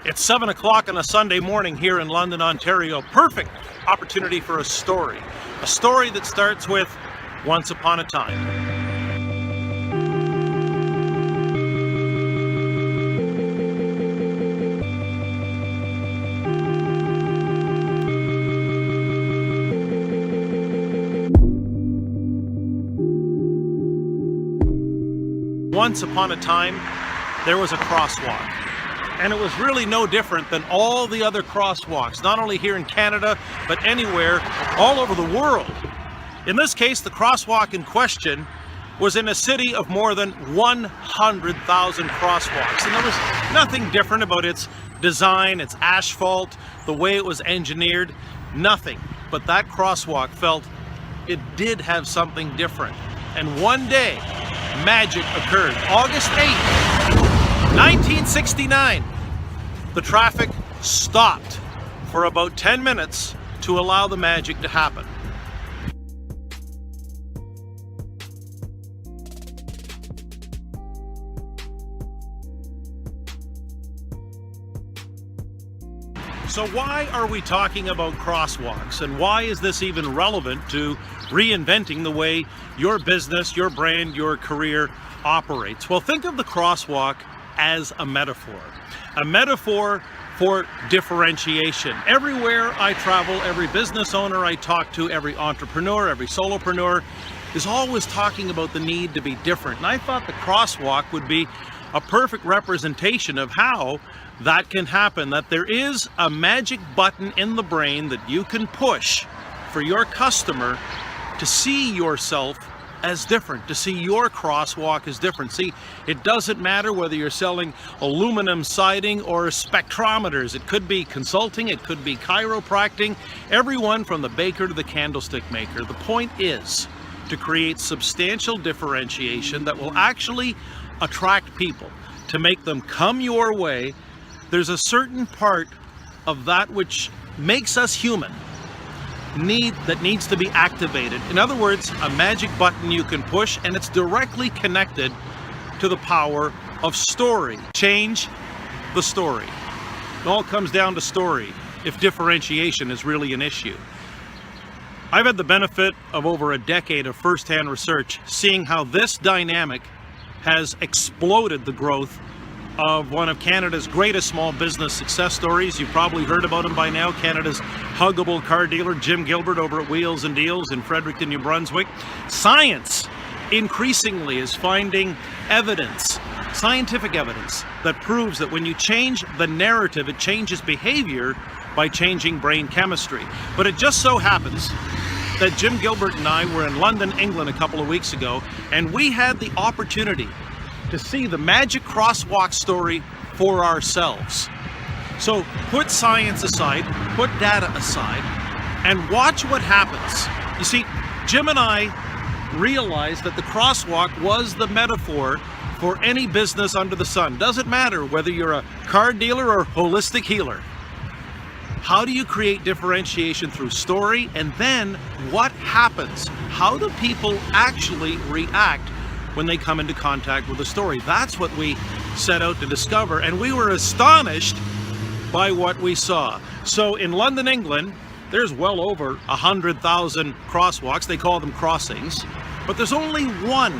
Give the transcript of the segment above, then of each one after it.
It's 7 o'clock on a Sunday morning here in London, Ontario. Perfect opportunity for a story. A story that starts with once upon a time. Once upon a time, there was a crosswalk. And it was really no different than all the other crosswalks, not only here in Canada, but anywhere, all over the world. In this case, the crosswalk in question was in a city of more than 100,000 crosswalks. And there was nothing different about its design, its asphalt, the way it was engineered, nothing. But that crosswalk felt it did have something different. And one day, magic occurred. August 8th. 1969, the traffic stopped for about 10 minutes to allow the magic to happen. So why are we talking about crosswalks, and why is this even relevant to reinventing the way your business, your brand, your career operates? Well, think of the crosswalk as a metaphor for differentiation. Everywhere I travel, every business owner I talk to, every entrepreneur, every solopreneur is always talking about the need to be different. And I thought the crosswalk would be a perfect representation of how that can happen, that there is a magic button in the brain that you can push for your customer to see yourself as different, to see your crosswalk as different. See, it doesn't matter whether you're selling aluminum siding or spectrometers. It could be consulting, it could be chiropractic, everyone from the baker to the candlestick maker. The point is to create substantial differentiation that will actually attract people, to make them come your way. There's a certain part of that which makes us human that needs to be activated. In other words, a magic button you can push, and it's directly connected to the power of story. Change the story. It all comes down to story if differentiation is really an issue. I've had the benefit of over a decade of first-hand research, seeing how this dynamic has exploded the growth of one of Canada's greatest small business success stories. You've probably heard about him by now, Canada's huggable car dealer, Jim Gilbert, over at Wheels and Deals in Fredericton, New Brunswick. Science increasingly is finding evidence, scientific evidence, that proves that when you change the narrative, it changes behavior by changing brain chemistry. But it just so happens that Jim Gilbert and I were in London, England a couple of weeks ago, and we had the opportunity to see the magic crosswalk story for ourselves. So put science aside, put data aside, and watch what happens. You see, Jim and I realized that the crosswalk was the metaphor for any business under the sun. Doesn't matter whether you're a car dealer or holistic healer. How do you create differentiation through story? And then what happens? How do people actually react when they come into contact with a story? That's what we set out to discover, and we were astonished by what we saw. So in London, England, there's well over 100,000 crosswalks. They call them crossings, but there's only one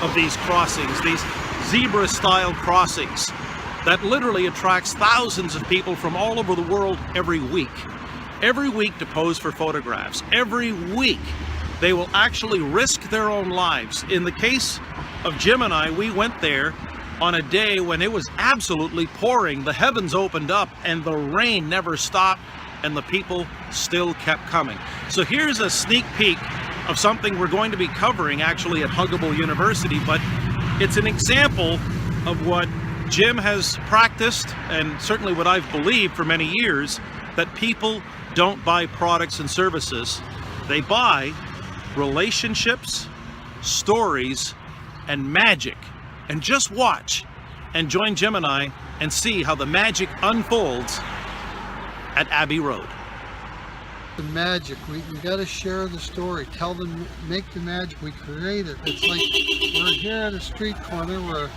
of these crossings, these zebra-style crossings, that literally attracts thousands of people from all over the world every week to pose for photographs. Every week they will actually risk their own lives. In the case of Jim and I, we went there on a day when it was absolutely pouring. The heavens opened up and the rain never stopped, and the people still kept coming. So here's a sneak peek of something we're going to be covering actually at Huggable University, but it's an example of what Jim has practiced, and certainly what I've believed for many years, that people don't buy products and services. They buy relationships, stories, and magic. And just watch and join Jim and I and see how the magic unfolds at Abbey Road. The magic, we got to share the story, tell them, make the magic, we create it. It's like we're here at a street corner where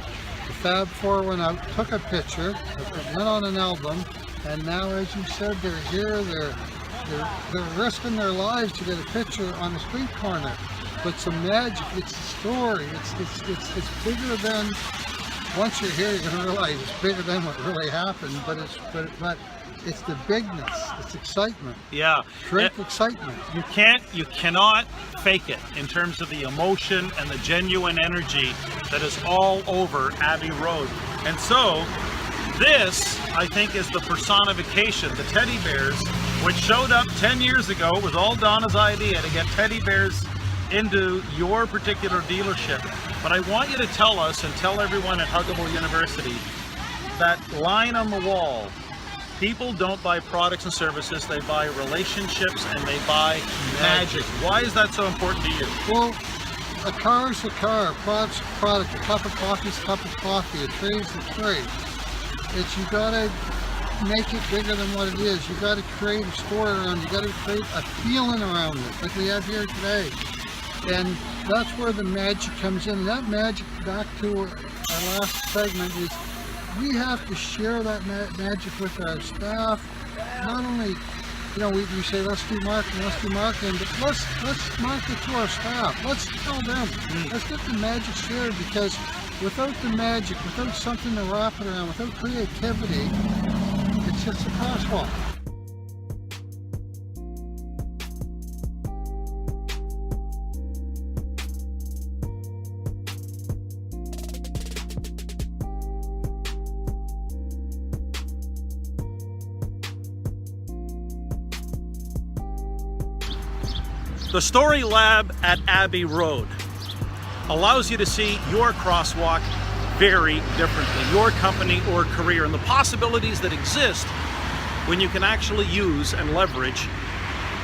The Fab Four went out, took a picture, it went on an album, and now, as you said, they're here, they're risking their lives to get a picture on the street corner. But it's a magic, it's a story, it's bigger than, once you're here, you're going to realize it's bigger than what really happened, but it's the bigness, it's excitement. Yeah. Create excitement. You cannot fake it in terms of the emotion and the genuine energy that is all over Abbey Road. And so, this, I think, is the personification, the teddy bears, which showed up 10 years ago. It was all Donna's idea to get teddy bears into your particular dealership. But I want you to tell us and tell everyone at Huggable University that line on the wall. People don't buy products and services, they buy relationships and they buy magic. Why is that so important to you? Well, a car is a car, a product's a product, a cup of coffee is a cup of coffee, a trade is a trade. It's, you gotta make it bigger than what it is. You gotta create a story around it, you gotta create a feeling around it, like we have here today. And that's where the magic comes in. And that magic, back to our last segment, is we have to share that magic with our staff. Not only, you know, we say let's do marketing, but let's market to our staff. Let's tell them. Let's get the magic shared, because without the magic, without something to wrap it around, without creativity, it's just a crosswalk. The Story Lab at Abbey Road allows you to see your crosswalk very differently, your company or career, and the possibilities that exist when you can actually use and leverage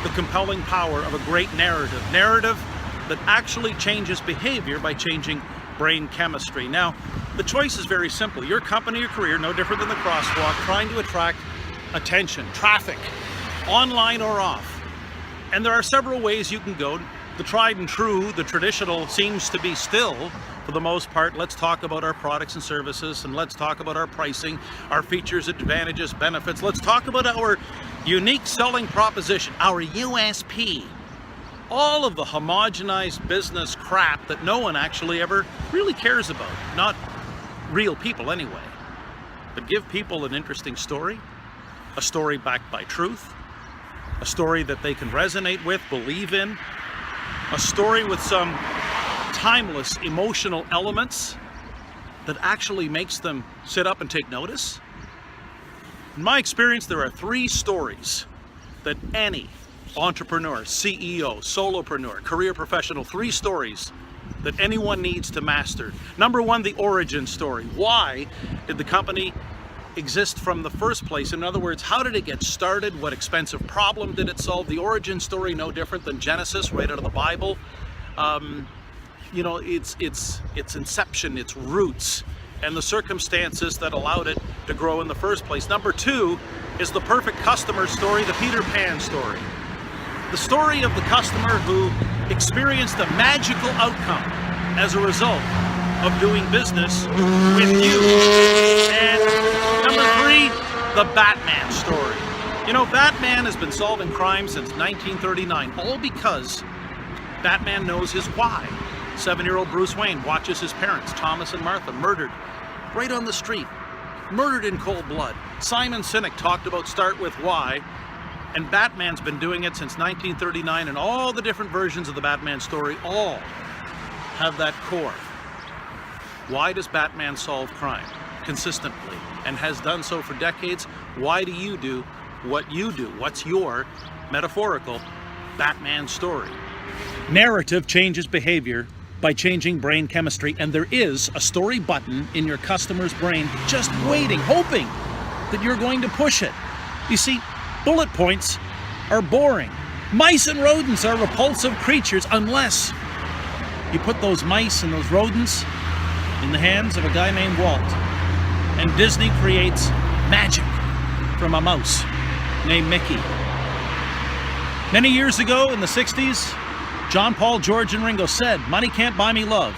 the compelling power of a great narrative that actually changes behavior by changing brain chemistry. Now, the choice is very simple. Your company or career, no different than the crosswalk, trying to attract attention, traffic, online or off. And there are several ways you can go. The tried and true, the traditional, seems to be still, for the most part, let's talk about our products and services, and let's talk about our pricing, our features, advantages, benefits. Let's talk about our unique selling proposition, our USP. All of the homogenized business crap that no one actually ever really cares about. Not real people anyway. But give people an interesting story, a story backed by truth, a story that they can resonate with, believe in, a story with some timeless emotional elements that actually makes them sit up and take notice. In my experience, there are 3 stories that any entrepreneur, CEO, solopreneur, career professional, 3 stories that anyone needs to master. Number 1, the origin story. Why did the company exist from the first place? In other words, how did it get started? What expensive problem did it solve? The origin story, no different than Genesis, right out of the Bible. You know, its inception, its roots, and the circumstances that allowed it to grow in the first place. Number 2 is the perfect customer story, the Peter Pan story. The story of the customer who experienced a magical outcome as a result of doing business with you. And number 3, the Batman story. You know, Batman has been solving crime since 1939, all because Batman knows his why. 7-year-old Bruce Wayne watches his parents, Thomas and Martha, murdered right on the street, murdered in cold blood. Simon Sinek talked about start with why, and Batman's been doing it since 1939, and all the different versions of the Batman story all have that core. Why does Batman solve crime consistently and has done so for decades? Why do you do what you do? What's your metaphorical Batman story? Narrative changes behavior by changing brain chemistry, and there is a story button in your customer's brain just waiting, hoping that you're going to push it. You see, bullet points are boring. Mice and rodents are repulsive creatures unless you put those mice and those rodents in the hands of a guy named Walt. And Disney creates magic from a mouse named Mickey. Many years ago in the 60s, John, Paul, George, and Ringo said, "Money can't buy me love,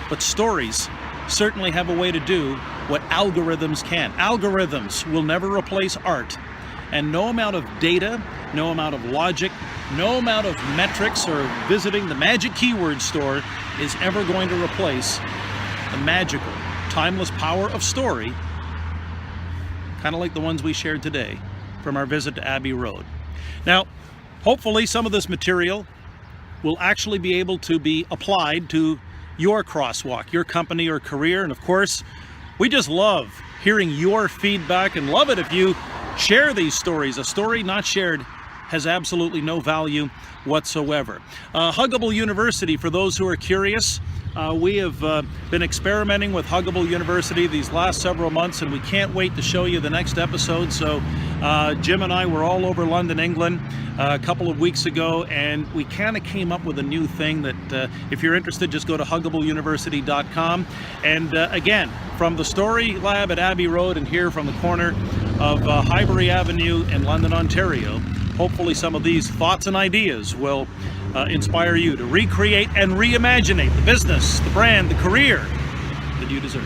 but stories certainly have a way to do what algorithms can. Algorithms will never replace art, and no amount of data, no amount of logic, no amount of metrics or visiting the magic keyword store is ever going to replace the magical, timeless power of story, kind of like the ones we shared today from our visit to Abbey Road. Now, hopefully some of this material will actually be able to be applied to your crosswalk, your company or career. And of course, we just love hearing your feedback and love it if you share these stories. A story not shared has absolutely no value whatsoever. Huggable University, for those who are curious, we have been experimenting with Huggable University these last several months, and we can't wait to show you the next episode. So Jim and I were all over London, England a couple of weeks ago, and we kind of came up with a new thing that if you're interested, just go to huggableuniversity.com. And again, from the Story Lab at Abbey Road and here from the corner of Highbury Avenue in London, Ontario, hopefully some of these thoughts and ideas will inspire you to recreate and reimagine the business, the brand, the career that you deserve.